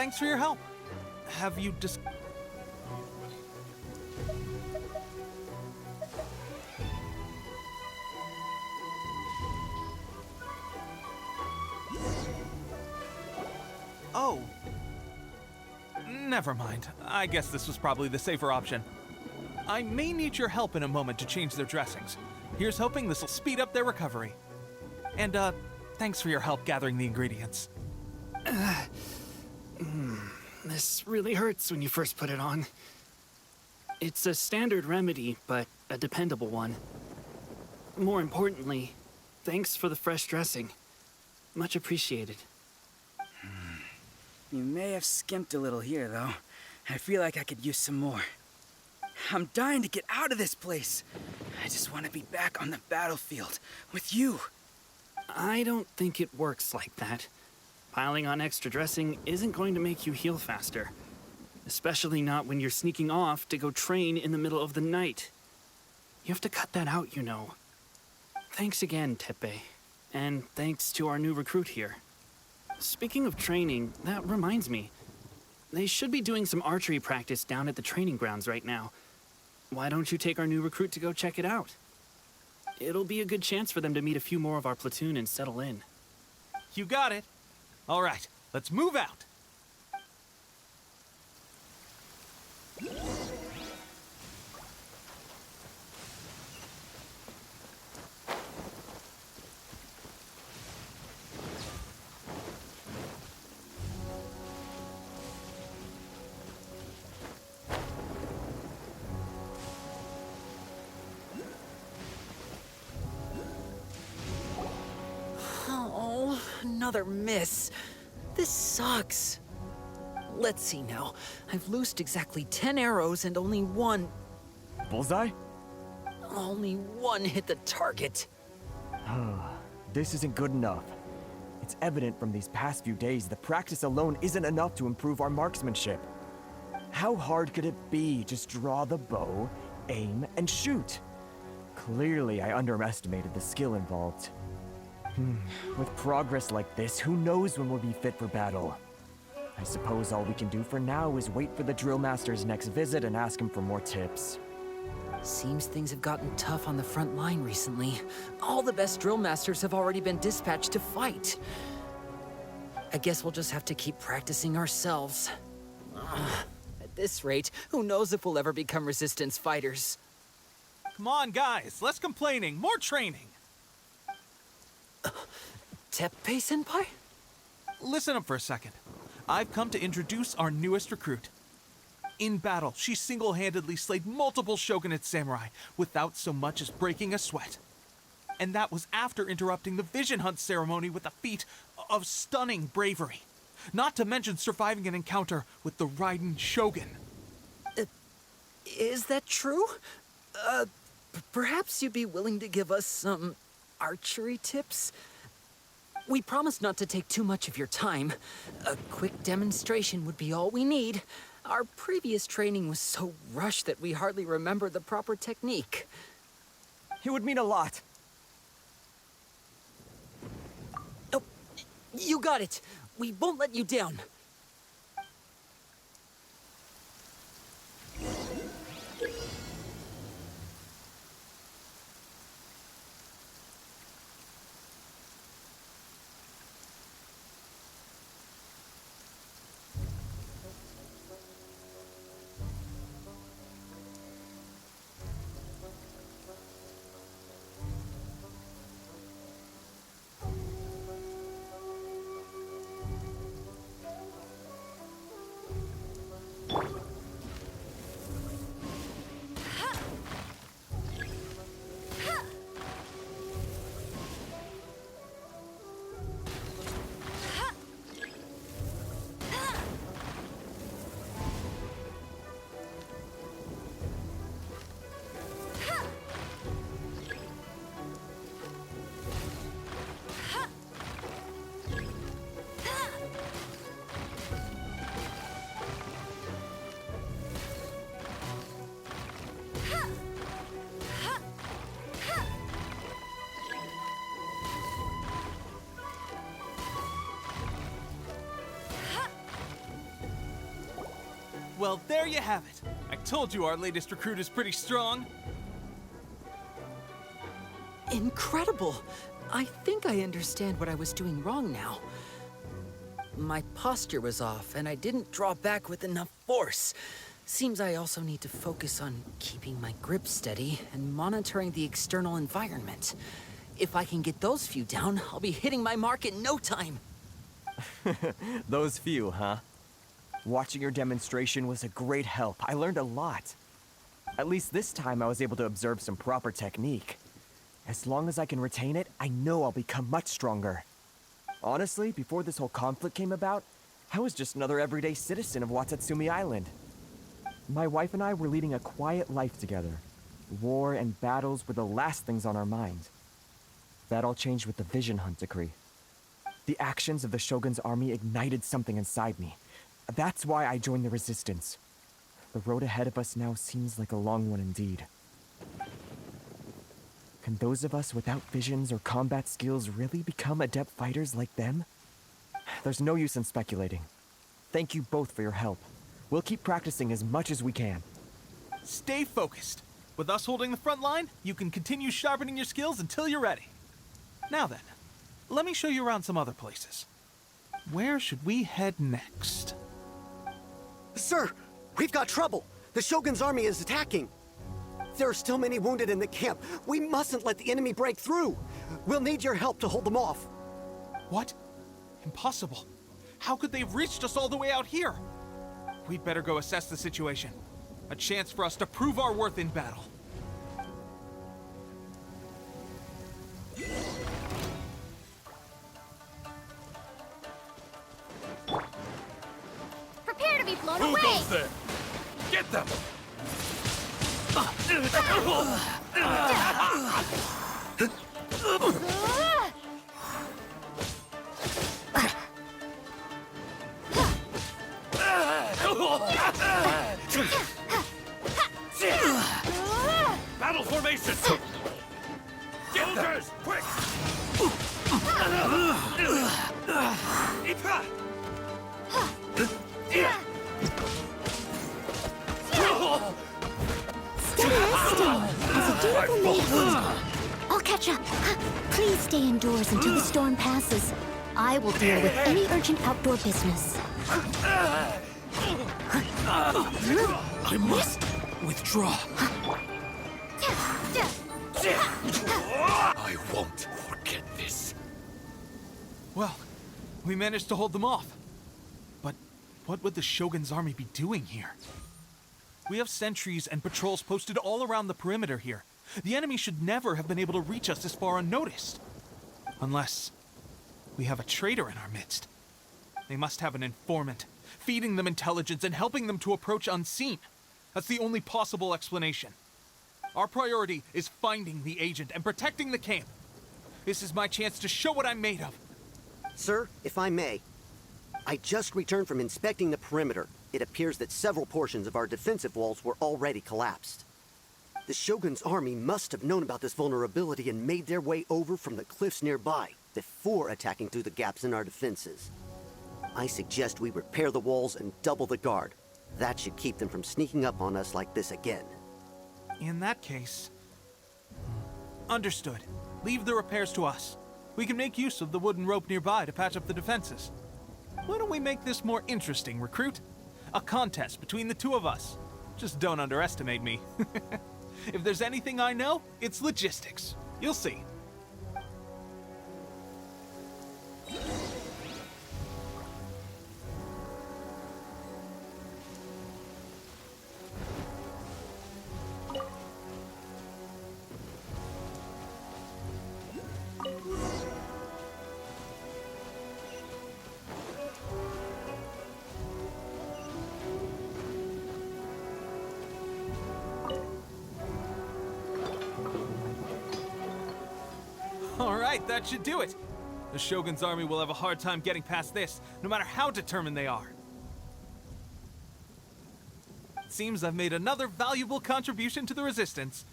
thanks for your help. Have you Oh. Never mind. I guess this was probably the safer option. I may need your help in a moment to change their dressings. Here's hoping this'll speed up their recovery. And, thanks for your help gathering the ingredients. This really hurts when you first put it on. It's a standard remedy, but a dependable one. More importantly, thanks for the fresh dressing. Much appreciated. You may have skimped a little here, though. I feel like I could use some more. I'm dying to get out of this place. I just want to be back on the battlefield with you. I don't think it works like that. Piling on extra dressing isn't going to make you heal faster. Especially not when you're sneaking off to go train in the middle of the night. You have to cut that out, you know. Thanks again, Tepe. And thanks to our new recruit here. Speaking of training, that reminds me. They should be doing some archery practice down at the training grounds right now. Why don't you take our new recruit to go check it out? It'll be a good chance for them to meet a few more of our platoon and settle in. You got it. All right, let's move out. Oh, another miss. This sucks. Let's see now. I've loosed exactly 10 arrows and only one Bullseye? hit the target. This isn't good enough. It's evident from these past few days that practice alone isn't enough to improve our marksmanship. How hard could it be? Just draw the bow, aim, and shoot. Clearly, I underestimated the skill involved. With progress like this, who knows when we'll be fit for battle? I suppose all we can do for now is wait for the drill master's next visit and ask him for more tips. Seems things have gotten tough on the front line recently. All the best drill masters have already been dispatched to fight. I guess we'll just have to keep practicing ourselves. At this rate, who knows if we'll ever become resistance fighters. Come on, guys, less complaining, more training. Teppei-senpai? Listen up for a second. I've come to introduce our newest recruit. In battle, she single-handedly slayed multiple shogunate samurai without so much as breaking a sweat. And that was after interrupting the vision hunt ceremony with a feat of stunning bravery. Not to mention surviving an encounter with the Raiden Shogun. Is that true? Perhaps you'd be willing to give us some archery tips? We promise not to take too much of your time. A quick demonstration would be all we need. Our previous training was so rushed that we hardly remember the proper technique. It would mean a lot. Oh, you got it. We won't let you down. Well, there you have it. I told you our latest recruit is pretty strong. Incredible! I think I understand what I was doing wrong now. My posture was off, and I didn't draw back with enough force. Seems I also need to focus on keeping my grip steady and monitoring the external environment. If I can get those few down, I'll be hitting my mark in no time. Those few, huh? Watching your demonstration was a great help. I learned a lot. At least this time I was able to observe some proper technique. As long as I can retain it, I know I'll become much stronger. Honestly, before this whole conflict came about, I was just another everyday citizen of Watatsumi Island. My wife and I were leading a quiet life together. War and battles were the last things on our mind. That all changed with the Vision Hunt decree. The actions of the Shogun's army ignited something inside me. That's why I joined the resistance. The road ahead of us now seems like a long one indeed. Can those of us without visions or combat skills really become adept fighters like them? There's no use in speculating. Thank you both for your help. We'll keep practicing as much as we can. Stay focused. With us holding the front line, you can continue sharpening your skills until you're ready. Now then, let me show you around some other places. Where should we head next? Sir, we've got trouble. The Shogun's army is attacking. There are still many wounded in the camp. We mustn't let the enemy break through. We'll need your help to hold them off. What? Impossible. How could they have reached us all the way out here? We'd better go assess the situation. A chance for us to prove our worth in battle. Prepare to be blown away! Who goes there? Get them! Battle formation! Get them! Quick! I'll catch up. Please stay indoors until the storm passes. I will deal with any urgent outdoor business. I must withdraw. I won't forget this. Well, we managed to hold them off. But what would the Shogun's army be doing here? We have sentries and patrols posted all around the perimeter here. The enemy should never have been able to reach us this far unnoticed. Unless we have a traitor in our midst. They must have an informant, feeding them intelligence and helping them to approach unseen. That's the only possible explanation. Our priority is finding the agent and protecting the camp. This is my chance to show what I'm made of. Sir, if I may, I just returned from inspecting the perimeter. It appears that several portions of our defensive walls were already collapsed. The Shogun's army must have known about this vulnerability and made their way over from the cliffs nearby before attacking through the gaps in our defenses. I suggest we repair the walls and double the guard. That should keep them from sneaking up on us like this again. In that case... Understood. Leave the repairs to us. We can make use of the wooden rope nearby to patch up the defenses. Why don't we make this more interesting, recruit? A contest between the two of us. Just don't underestimate me. If there's anything I know, it's logistics. You'll see. Alright, that should do it. The Shogun's army will have a hard time getting past this, no matter how determined they are. It seems I've made another valuable contribution to the Resistance.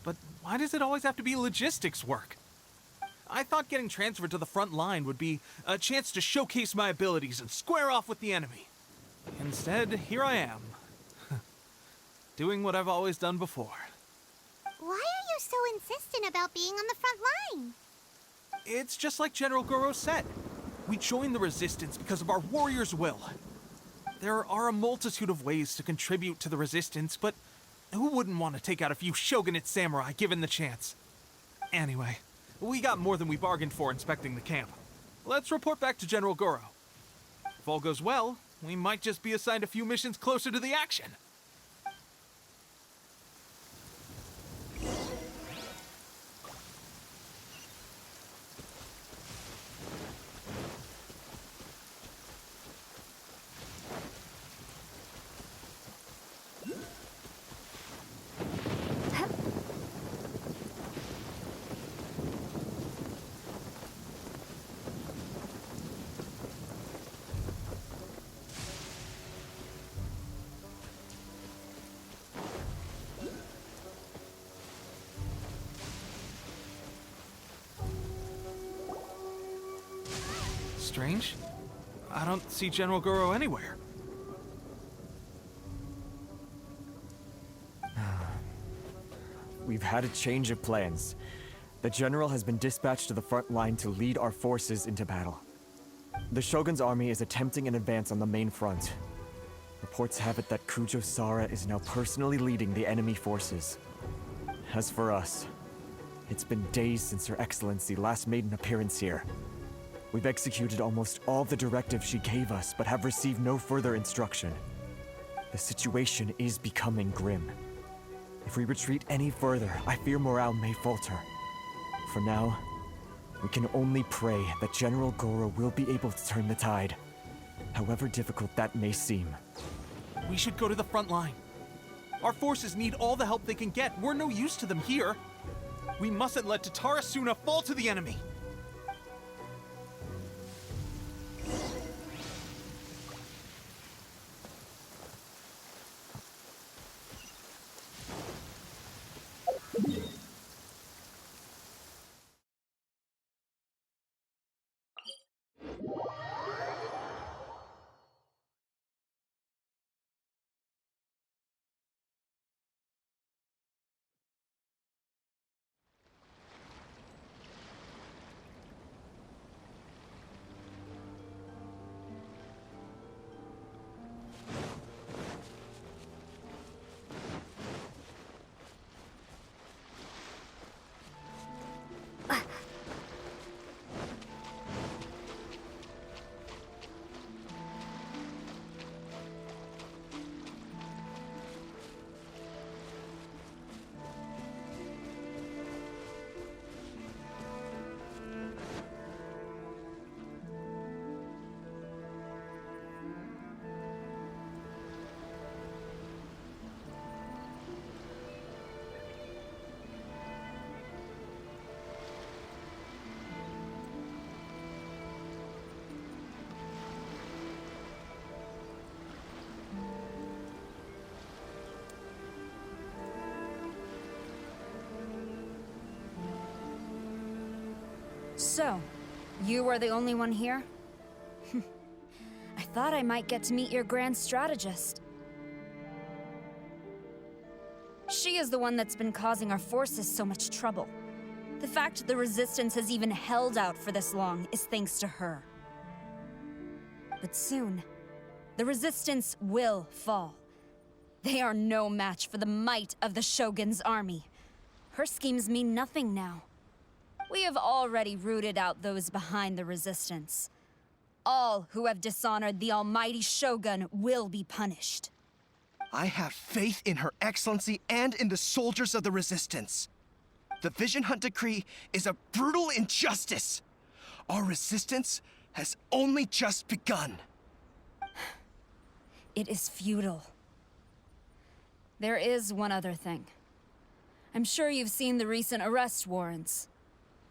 But why does it always have to be logistics work? I thought getting transferred to the front line would be a chance to showcase my abilities and square off with the enemy. Instead, here I am, doing what I've always done before. Why are you so insistent about being on the front line? It's just like General Goro said. We joined the Resistance because of our warrior's will. There are a multitude of ways to contribute to the Resistance, but who wouldn't want to take out a few shogunate samurai given the chance? Anyway, we got more than we bargained for inspecting the camp. Let's report back to General Goro. If all goes well, we might just be assigned a few missions closer to the action. Strange. I don't see General Goro anywhere. We've had a change of plans. The general has been dispatched to the front line to lead our forces into battle. The Shogun's army is attempting an advance on the main front. Reports have it that Kujo Sara is now personally leading the enemy forces. As for us, it's been days since Her Excellency last made an appearance here. We've executed almost all the directives she gave us, but have received no further instruction. The situation is becoming grim. If we retreat any further, I fear morale may falter. For now, we can only pray that General Goro will be able to turn the tide, however difficult that may seem. We should go to the front line. Our forces need all the help they can get. We're no use to them here. We mustn't let Tatarasuna fall to the enemy. So, you are the only one here? I thought I might get to meet your grand strategist. She is the one that's been causing our forces so much trouble. The fact the Resistance has even held out for this long is thanks to her. But soon, the Resistance will fall. They are no match for the might of the Shogun's army. Her schemes mean nothing now. We have already rooted out those behind the Resistance. All who have dishonored the almighty Shogun will be punished. I have faith in Her Excellency and in the soldiers of the Resistance. The Vision Hunt Decree is a brutal injustice. Our resistance has only just begun. It is futile. There is one other thing. I'm sure you've seen the recent arrest warrants.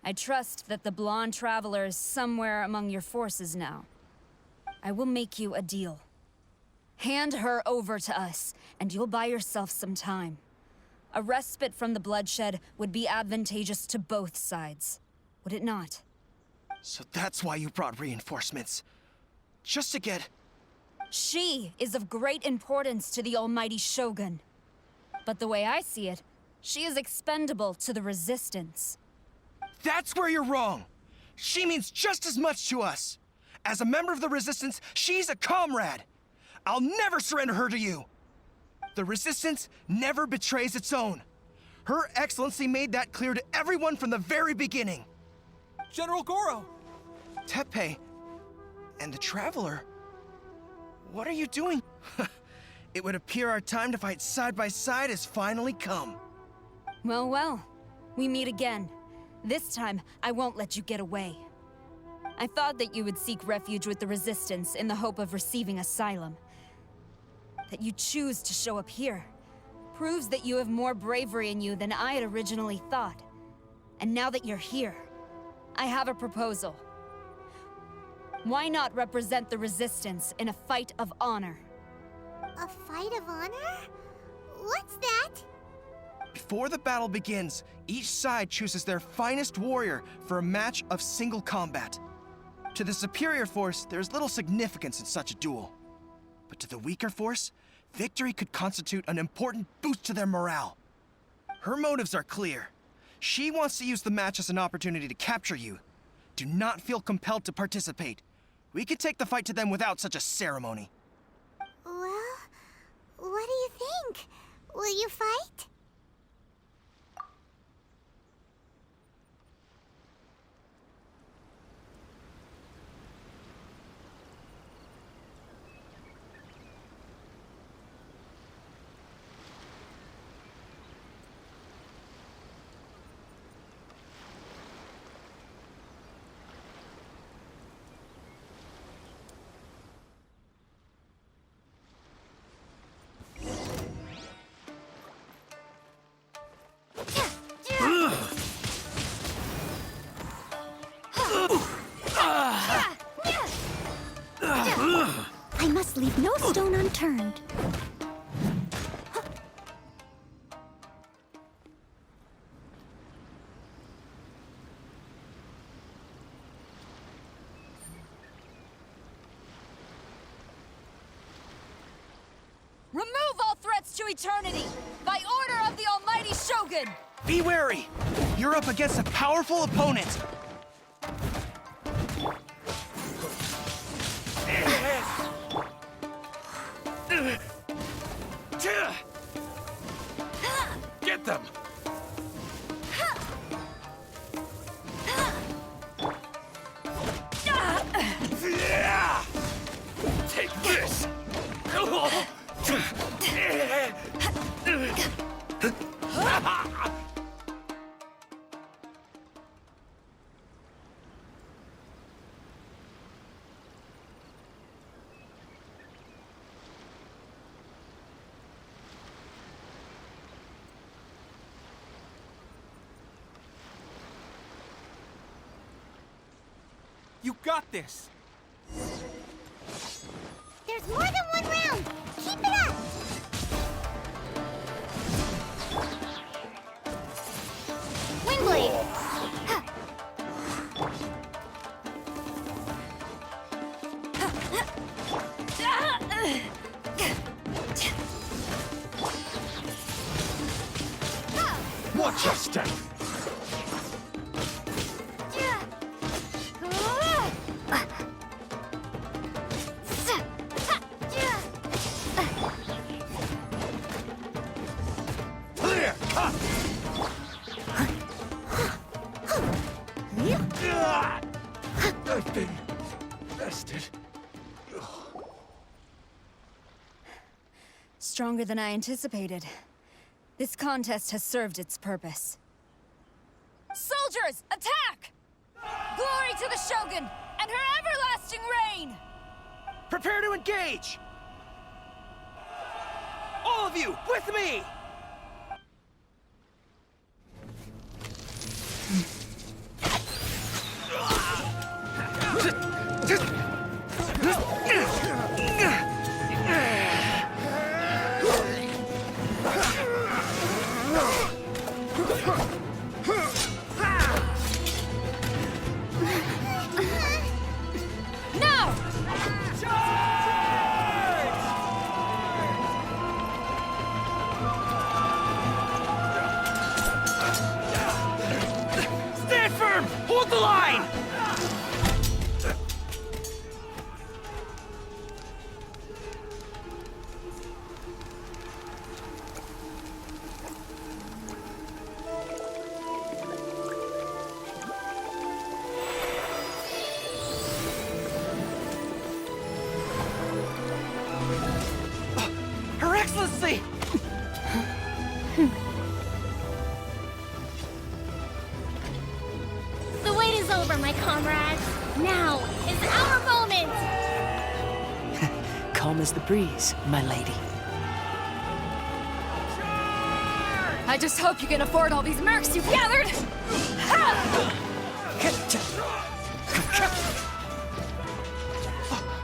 I trust that the blonde traveler is somewhere among your forces now. I will make you a deal. Hand her over to us, and you'll buy yourself some time. A respite from the bloodshed would be advantageous to both sides, would it not? So that's why you brought reinforcements. Just to get... She is of great importance to the almighty Shogun. But the way I see it, she is expendable to the Resistance. That's where you're wrong. She means just as much to us. As a member of the Resistance, she's a comrade. I'll never surrender her to you. The Resistance never betrays its own. Her Excellency made that clear to everyone from the very beginning. General Goro! Tepe and the Traveler, what are you doing? It would appear our time to fight side by side has finally come. Well, well. We meet again. This time, I won't let you get away. I thought that you would seek refuge with the Resistance in the hope of receiving asylum. That you choose to show up here proves that you have more bravery in you than I had originally thought. And now that you're here, I have a proposal. Why not represent the Resistance in a fight of honor? A fight of honor? What's that? Before the battle begins, each side chooses their finest warrior for a match of single combat. To the superior force, there's little significance in such a duel. But to the weaker force, victory could constitute an important boost to their morale. Her motives are clear. She wants to use the match as an opportunity to capture you. Do not feel compelled to participate. We could take the fight to them without such a ceremony. Well, what do you think? Will you fight? I must leave no stone unturned. Remove all threats to eternity! By order of the Almighty Shogun! Be wary! You're up against a powerful opponent! Get them! Take this! You got this! There's more than one round! Keep it up! Windblade! Watch your step! Clear! Cut! I've been bested. Stronger than I anticipated. This contest has served its purpose. Soldiers, attack! Glory to the Shogun and her everlasting reign! Prepare to engage! All of you, with me! Now! Hold the line! Her Excellency! The wait is over, my comrades. Now is our moment! Calm as the breeze, my lady. I just hope you can afford all these mercs you've gathered!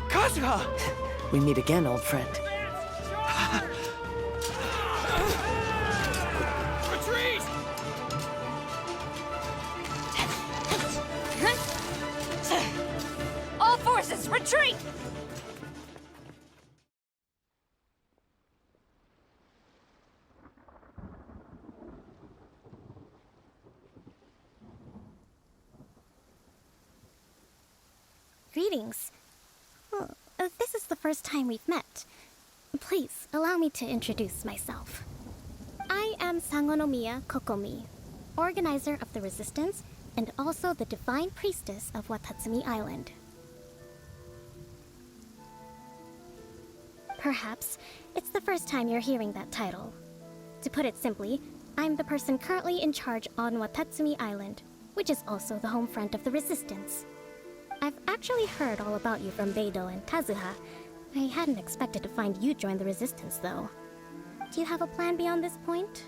Kazuha! We meet again, old friend. Retreat! All forces, retreat! Greetings. Well, this is the first time we've met. Please, allow me to introduce myself. I am Sangonomiya Kokomi, organizer of the Resistance and also the Divine Priestess of Watatsumi Island. Perhaps it's the first time you're hearing that title. To put it simply, I'm the person currently in charge on Watatsumi Island, which is also the home front of the Resistance. I've actually heard all about you from Beidou and Kazuha. I hadn't expected to find you join the Resistance, though. Do you have a plan beyond this point?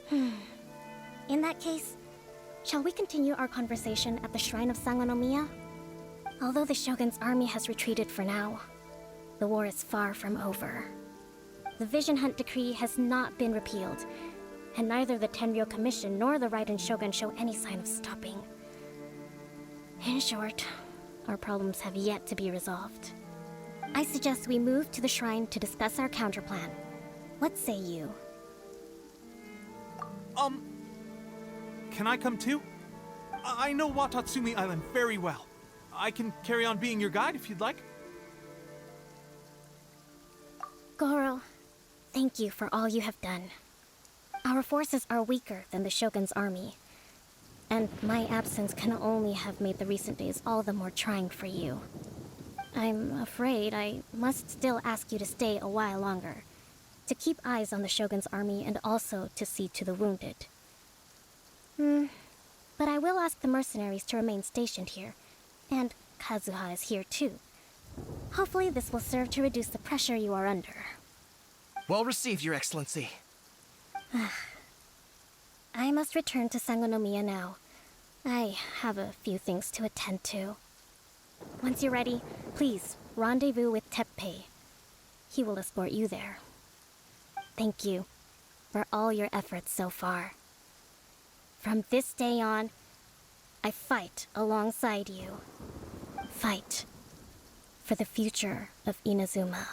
In that case, shall we continue our conversation at the Shrine of Sangonomiya? Although the Shogun's army has retreated for now, the war is far from over. The Vision Hunt Decree has not been repealed, and neither the Tenryo Commission nor the Raiden Shogun show any sign of stopping. In short, our problems have yet to be resolved. I suggest we move to the shrine to discuss our counterplan. What say you? Can I come too? I know Watatsumi Island very well. I can carry on being your guide if you'd like. Goro, thank you for all you have done. Our forces are weaker than the Shogun's army, and my absence can only have made the recent days all the more trying for you. I'm afraid I must still ask you to stay a while longer, to keep eyes on the Shogun's army and also to see to the wounded. But I will ask the mercenaries to remain stationed here, and Kazuha is here too. Hopefully this will serve to reduce the pressure you are under. Well received, Your Excellency. I must return to Sangonomiya now. I have a few things to attend to. Once you're ready, please rendezvous with Teppei. He will escort you there. Thank you for all your efforts so far. From this day on, I fight alongside you. Fight for the future of Inazuma.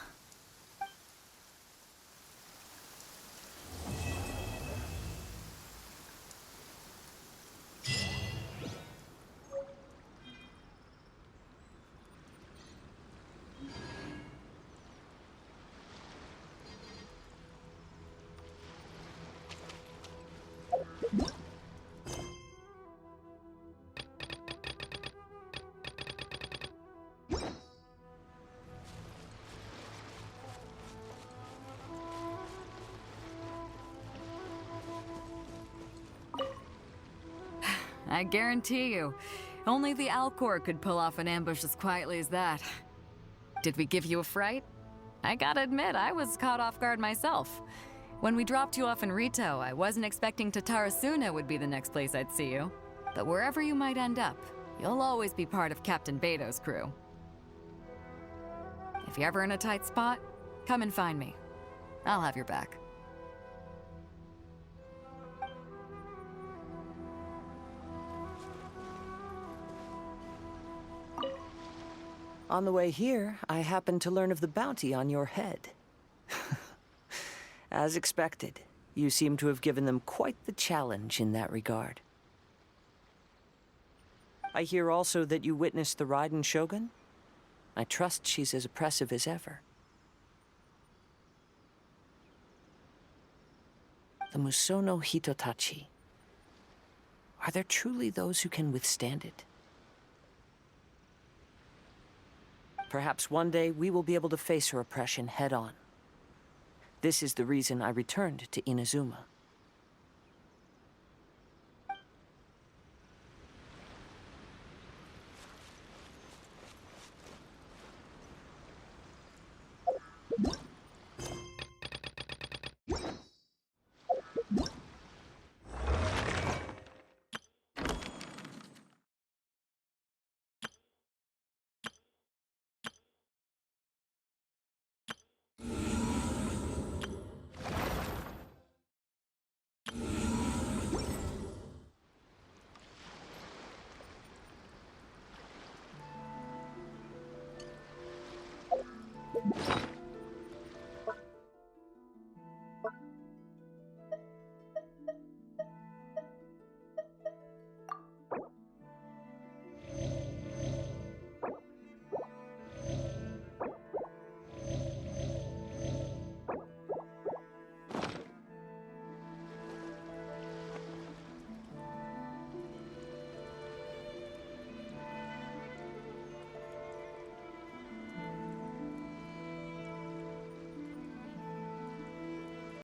I guarantee you, only the Alcor could pull off an ambush as quietly as that. Did we give you a fright? I gotta admit, I was caught off guard myself. When we dropped you off in Rito, I wasn't expecting Tatarasuna would be the next place I'd see you. But wherever you might end up, you'll always be part of Captain Beidou's crew. If you're ever in a tight spot, come and find me. I'll have your back. On the way here, I happened to learn of the bounty on your head. As expected, You seem to have given them quite the challenge in that regard. I hear also that you witnessed the Raiden Shogun? I trust she's as oppressive as ever. The Musono Hitotachi. Are there truly those who can withstand it? Perhaps one day we will be able to face her oppression head-on. This is the reason I returned to Inazuma.